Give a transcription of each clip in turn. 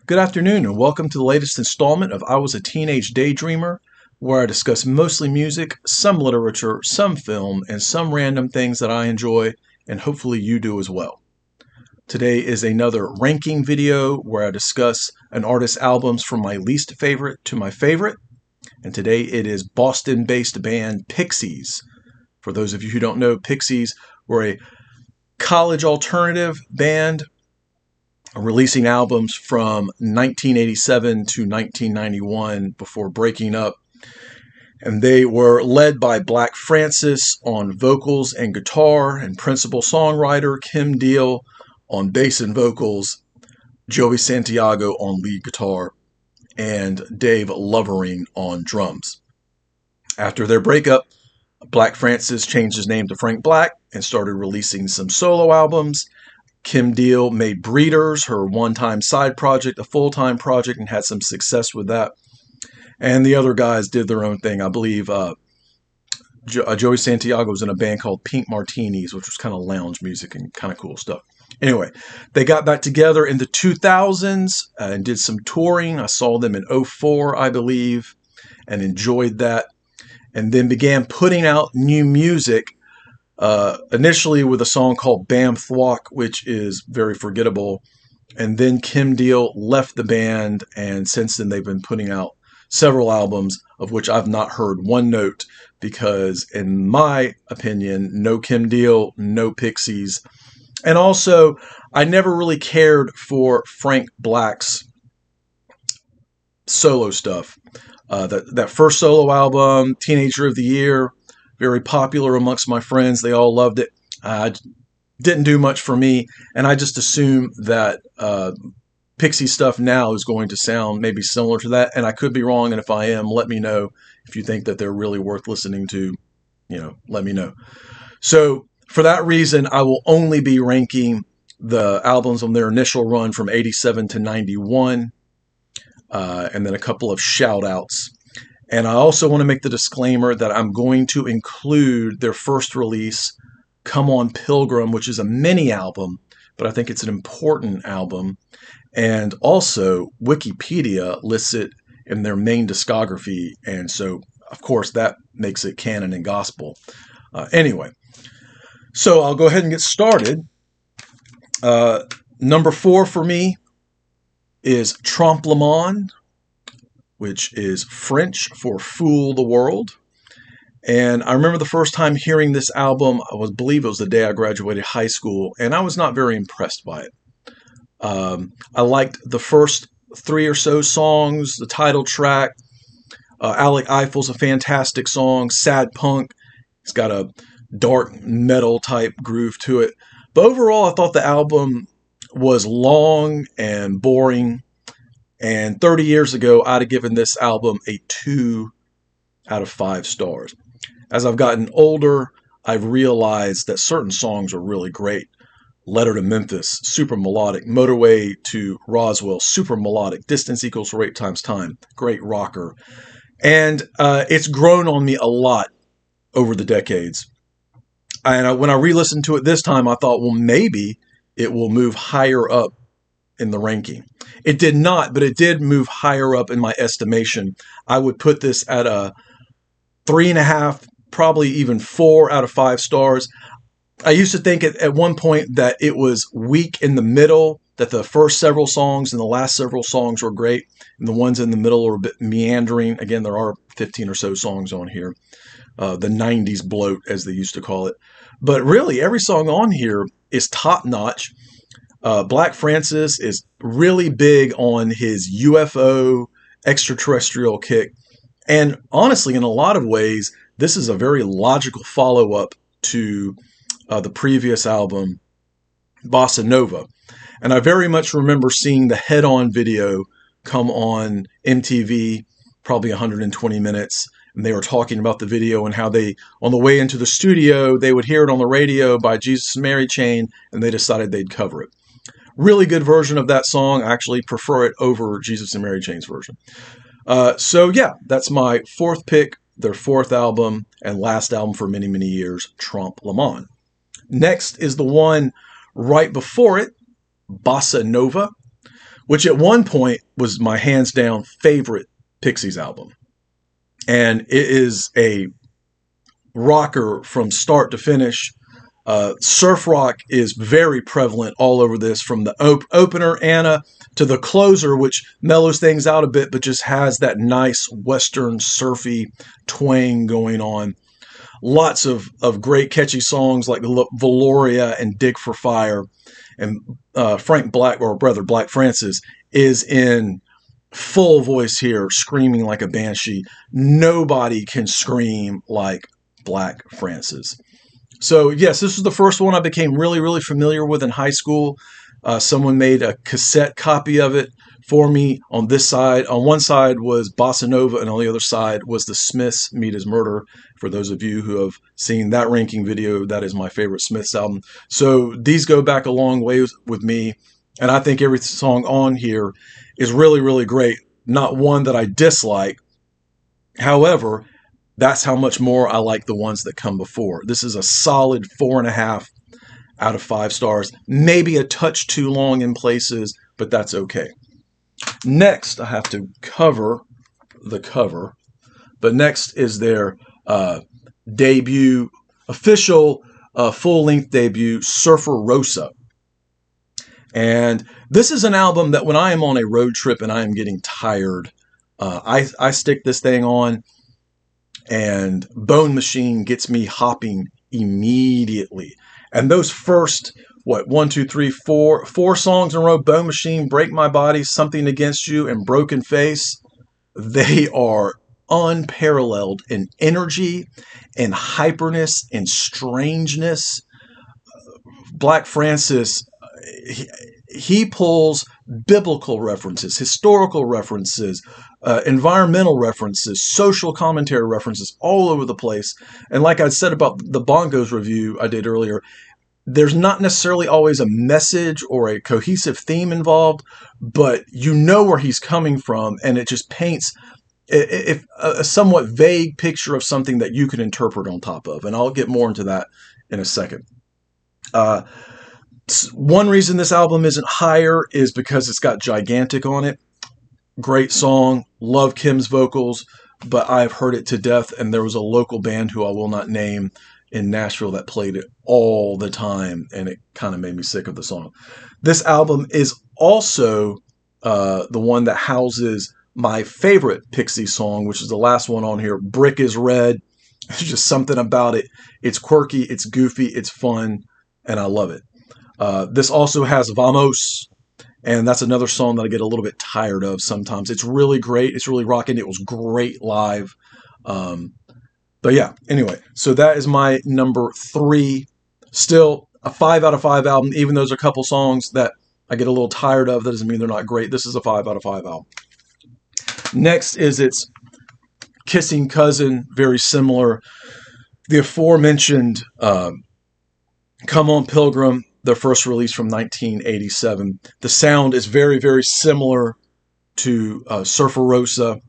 Good afternoon and welcome to the latest installment of I Was a Teenage Daydreamer, where I discuss mostly music, some literature, some film, and some random things that I enjoy, and hopefully you do as well. Today is another ranking video where I discuss an artist's albums from my least favorite to my favorite, and today it is Boston-based band Pixies. For those of you who don't know, Pixies were a college alternative band releasing albums from 1987 to 1991 before breaking up. And they were led by Black Francis on vocals and guitar, and principal songwriter Kim Deal on bass and vocals, Joey Santiago on lead guitar, and Dave Lovering on drums. After their breakup, Black Francis changed his name to Frank Black and started releasing some solo albums. Kim Deal made Breeders, her one-time side project, a full-time project, and had some success with that. And the other guys did their own thing. I believe Joey Santiago was in a band called Pink Martinis, which was kind of lounge music and kind of cool stuff. Anyway, they got back together in the 2000s and did some touring. I saw them in 2004, I believe, and enjoyed that. And then began putting out new music. Initially with a song called Bam Thwok, which is very forgettable. And then Kim Deal left the band, and since then they've been putting out several albums, of which I've not heard one note, because in my opinion, no Kim Deal, no Pixies. And also, I never really cared for Frank Black's solo stuff. That first solo album, Teenager of the Year, very popular amongst my friends. They all loved it. Didn't do much for me, and I just assume that Pixie stuff now is going to sound maybe similar to that, and I could be wrong, and if I am, let me know. If you think that they're really worth listening to, let me know. So for that reason, I will only be ranking the albums on their initial run from 87 to 91, and then a couple of shout-outs. And I also want to make the disclaimer that I'm going to include their first release, Come On Pilgrim, which is a mini album, but I think it's an important album. And also, Wikipedia lists it in their main discography. And so, of course, that makes it canon and gospel. Anyway, so I'll go ahead and get started. Number 4 for me is Trompe le Monde, which is French for Fool the World. And I remember the first time hearing this album, I believe it was the day I graduated high school, and I was not very impressed by it. I liked the first 3 or so songs, the title track. Alec Eiffel's a fantastic song, sad punk. It's got a dark metal type groove to it. But overall, I thought the album was long and boring. And 30 years ago, I'd have given this album a 2 out of 5 stars. As I've gotten older, I've realized that certain songs are really great. Letter to Memphis, super melodic. Motorway to Roswell, super melodic. Distance Equals Rate Times Time, great rocker. And it's grown on me a lot over the decades. And when I re-listened to it this time, I thought, well, maybe it will move higher up in the ranking. It did not, but it did move higher up in my estimation. I would put this at a 3.5, probably even 4 out of 5 stars. I used to think at one point that it was weak in the middle, that the first several songs and the last several songs were great, and the ones in the middle are a bit meandering. Again, there are 15 or so songs on here. The 90s bloat, as they used to call it. But really, every song on here is top-notch. Black Francis is really big on his UFO extraterrestrial kick. And honestly, in a lot of ways, this is a very logical follow-up to the previous album, Bossa Nova. And I very much remember seeing the head-on video come on MTV, probably 120 minutes. And they were talking about the video and how they, on the way into the studio, they would hear it on the radio by Jesus and Mary Chain, and they decided they'd cover it. Really good version of that song. I actually prefer it over Jesus and Mary Chain's version. So yeah, that's my 4th pick, their 4th album and last album for many, many years, Trompe le Monde. Next is the one right before it, Bossa Nova, which at one point was my hands down favorite Pixies album. And it is a rocker from start to finish. Surf rock is very prevalent all over this, from the opener, Anna, to the closer, which mellows things out a bit, but just has that nice Western surfy twang going on. Lots of great catchy songs like Valoria and Dig for Fire. And Black Francis is in full voice here, screaming like a banshee. Nobody can scream like Black Francis. So yes, this was the first one I became really, really familiar with in high school. Someone made a cassette copy of it for me. On this side, on one side was Bossa Nova, and on the other side was the Smiths' Meet His Murder. For those of you who have seen that ranking video, that is my favorite Smiths album. So these go back a long way with me, and I think every song on here is really, really great. Not one that I dislike. However, that's how much more I like the ones that come before. This is a solid 4.5 out of 5 stars. Maybe a touch too long in places, but that's okay. Next, I have to cover the cover, but next is their debut, official full-length debut, Surfer Rosa. And this is an album that when I am on a road trip and I am getting tired, I stick this thing on, and Bone Machine gets me hopping immediately. And those first, 4 songs in a row, Bone Machine, Break My Body, Something Against You, and Broken Face, they are unparalleled in energy and hyperness and strangeness. Black Francis, he pulls biblical references, historical references, environmental references, social commentary references all over the place. And like I said about the Bongos review I did earlier, there's not necessarily always a message or a cohesive theme involved, but you know where he's coming from, and it just paints a somewhat vague picture of something that you can interpret on top of. And I'll get more into that in a second. One reason this album isn't higher is because it's got Gigantic on it. Great song. Love Kim's vocals, but I've heard it to death, and there was a local band who I will not name in Nashville that played it all the time, and it kind of made me sick of the song. This album is also the one that houses my favorite Pixie song, which is the last one on here, Brick is Red. There's just something about it. It's quirky, it's goofy, it's fun, and I love it. This also has Vamos, and that's another song that I get a little bit tired of sometimes. It's really great. It's really rocking. It was great live. But yeah, anyway, so that is my number 3. Still a 5 out of 5 album, even though there's a couple songs that I get a little tired of. That doesn't mean they're not great. This is a 5 out of 5 album. Next is its kissing cousin, very similar. The aforementioned Come On Pilgrim, their first release from 1987. The sound is very, very similar to Surfer Rosa,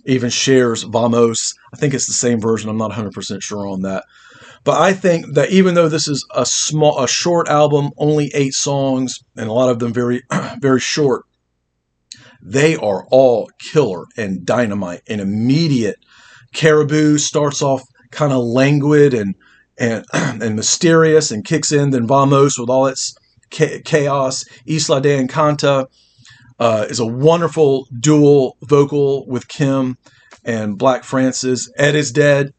even shares Vamos. I think it's the same version. I'm not 100% sure on that. But I think that even though this is a short album, only 8 songs, and a lot of them very, very short, they are all killer and dynamite and immediate. Caribou starts off kind of languid and mysterious and kicks in. Then Vamos, with all its chaos. Isla de Encanta is a wonderful dual vocal with Kim and Black Francis. Ed is Dead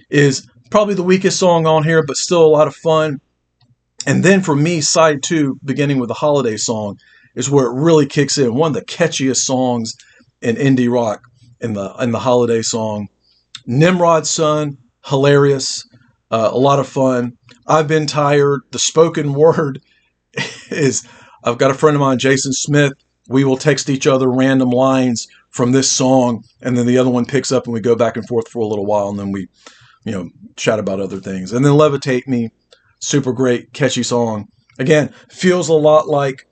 is probably the weakest song on here, but still a lot of fun. And then for me, side 2, beginning with the holiday song, is where it really kicks in. One of the catchiest songs in indie rock in the holiday song. Nimrod's Son, hilarious, a lot of fun. I've Been Tired. The spoken word is, I've got a friend of mine, Jason Smith. We will text each other random lines from this song, and then the other one picks up, and we go back and forth for a little while, and then we, chat about other things. And then Levitate Me, super great, catchy song. Again, feels a lot like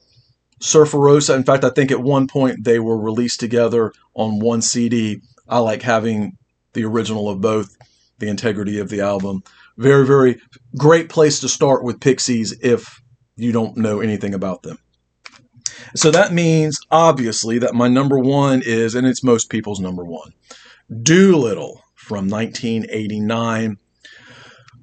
Surfer Rosa. In fact, I think at one point they were released together on one CD. I like having the original of both, the integrity of the album. Very, very great place to start with Pixies if you don't know anything about them. So that means, obviously, that my number one is, and it's most people's number one, Doolittle from 1989.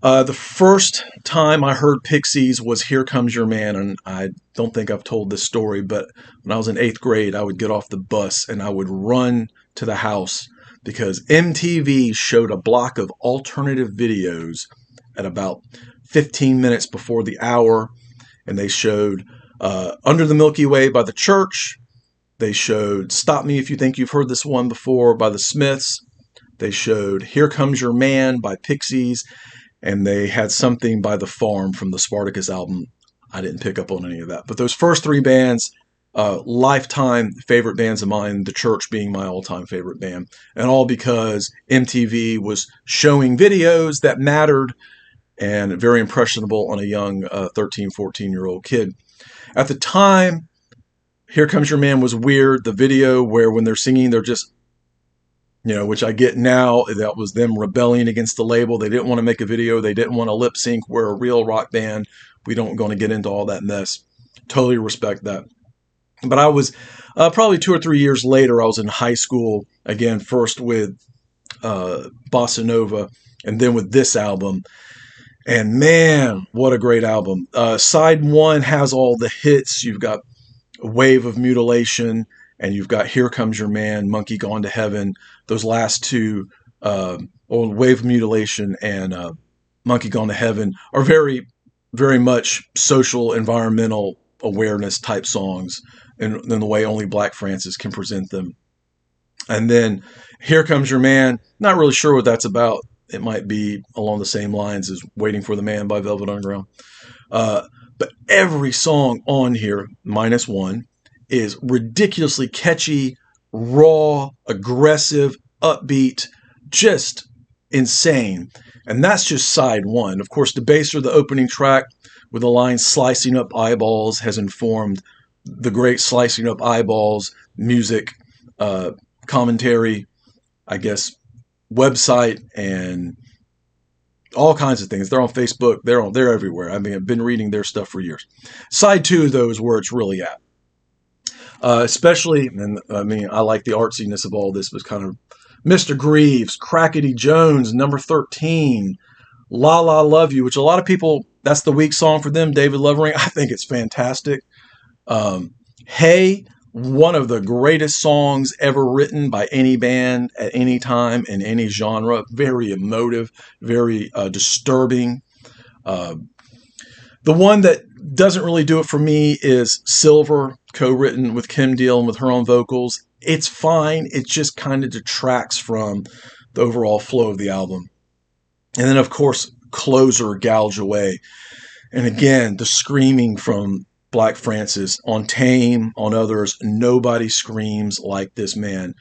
The first time I heard Pixies was Here Comes Your Man, and I don't think I've told this story, but when I was in 8th grade, I would get off the bus and I would run to the house because MTV showed a block of alternative videos at about 15 minutes before the hour, and they showed Under the Milky Way by The Church. They showed Stop Me If You Think You've Heard This One Before by The Smiths. They showed Here Comes Your Man by Pixies. And they had something by The Farm from the Spartacus album. I didn't pick up on any of that. But those first three bands, lifetime favorite bands of mine, The Church being my all-time favorite band. And all because MTV was showing videos that mattered and very impressionable on a young 13, 14-year-old kid. At the time, Here Comes Your Man was weird. The video where when they're singing, they're just, which I get now, that was them rebelling against the label. They didn't want to make a video. They didn't want to lip sync. We're a real rock band. We don't going to get into all that mess. Totally respect that. But I was probably 2 or 3 years later, I was in high school, again, first with Bossa Nova and then with this album. And man, what a great album. Side 1 has all the hits. You've got Wave of Mutilation, and you've got Here Comes Your Man, Monkey Gone to Heaven. Those last two, Wave of Mutilation and Monkey Gone to Heaven, are very, very much social, environmental awareness type songs in the way only Black Francis can present them. And then Here Comes Your Man, not really sure what that's about. It might be along the same lines as Waiting for the Man by Velvet Underground. But every song on here, minus one, is ridiculously catchy, raw, aggressive, upbeat, just insane. And that's just side 1. Of course, the bass or the opening track with the line "Slicing Up Eyeballs" has informed the great Slicing Up Eyeballs music commentary, I guess, website, and all kinds of things. They're on Facebook. They're everywhere. I mean, I've been reading their stuff for years. Side 2, though, is where it's really at. Especially, and I mean, I like the artsiness of all this, was kind of Mr. Greaves, Crackety Jones, number 13, La La Love You, which a lot of people, that's the weak song for them, David Lovering. I think it's fantastic. Hey, one of the greatest songs ever written by any band at any time in any genre. Very emotive, very disturbing. The one that doesn't really do it for me is Silver, co-written with Kim Deal and with her own vocals. It's fine. It just kind of detracts from the overall flow of the album. And then, of course, Closer, Gouge Away. And again, the screaming from Black Francis on Tame, on others. Nobody screams like this man.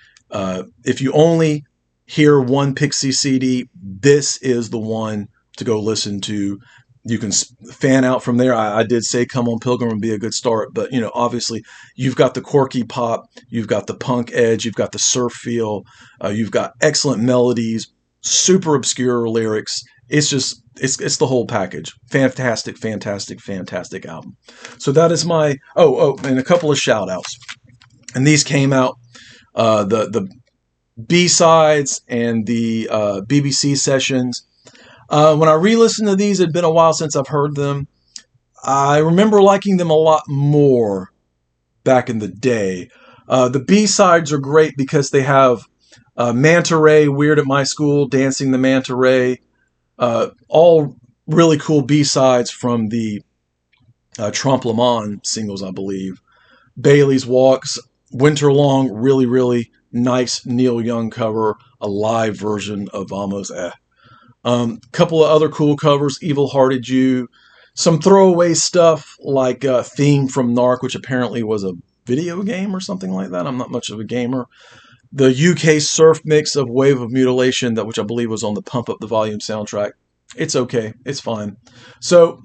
If you only hear one Pixie CD, this is the one to go listen to. You can fan out from there. I did say Come On Pilgrim would be a good start, but obviously you've got the quirky pop, you've got the punk edge, you've got the surf feel, you've got excellent melodies, super obscure lyrics. It's just it's the whole package. Fantastic, fantastic, fantastic album. So that is my and a couple of shout outs. And these came out the B-sides and the BBC sessions. When I re-listened to these, it had been a while since I've heard them. I remember liking them a lot more back in the day. The B-sides are great because they have Manta Ray, Weird at My School, Dancing the Manta Ray, all really cool B-sides from the Trompe Le Monde singles, I believe. Bailey's Walks, Winter Long, really, really nice Neil Young cover, a live version of Almost couple of other cool covers, Evil Hearted You, some throwaway stuff like Theme from Narc, which apparently was a video game or something like that. I'm not much of a gamer. The UK surf mix of Wave of Mutilation, which I believe was on the Pump Up the Volume soundtrack. It's okay. It's fine. So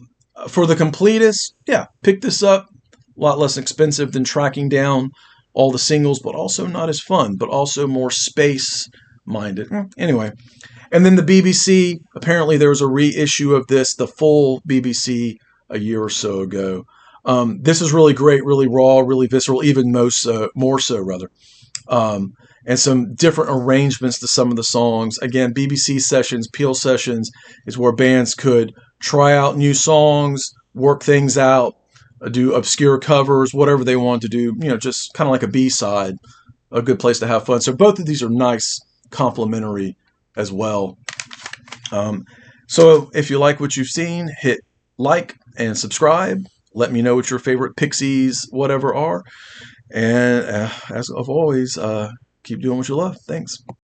for the completists, yeah, pick this up. A lot less expensive than tracking down all the singles, but also not as fun, but also more space-minded. Anyway. And then the BBC, apparently there was a reissue of this, the full BBC, a year or so ago. This is really great, really raw, really visceral, even more so rather. Um, and some different arrangements to some of the songs. Again, BBC sessions, Peel sessions is where bands could try out new songs, work things out, do obscure covers, whatever they want to do. Just kind of like a B-side, a good place to have fun. So both of these are nice, complementary as well. Um, so if you like what you've seen, hit like and subscribe. Let me know what your favorite Pixies, whatever, are. And as of always, keep doing what you love. Thanks.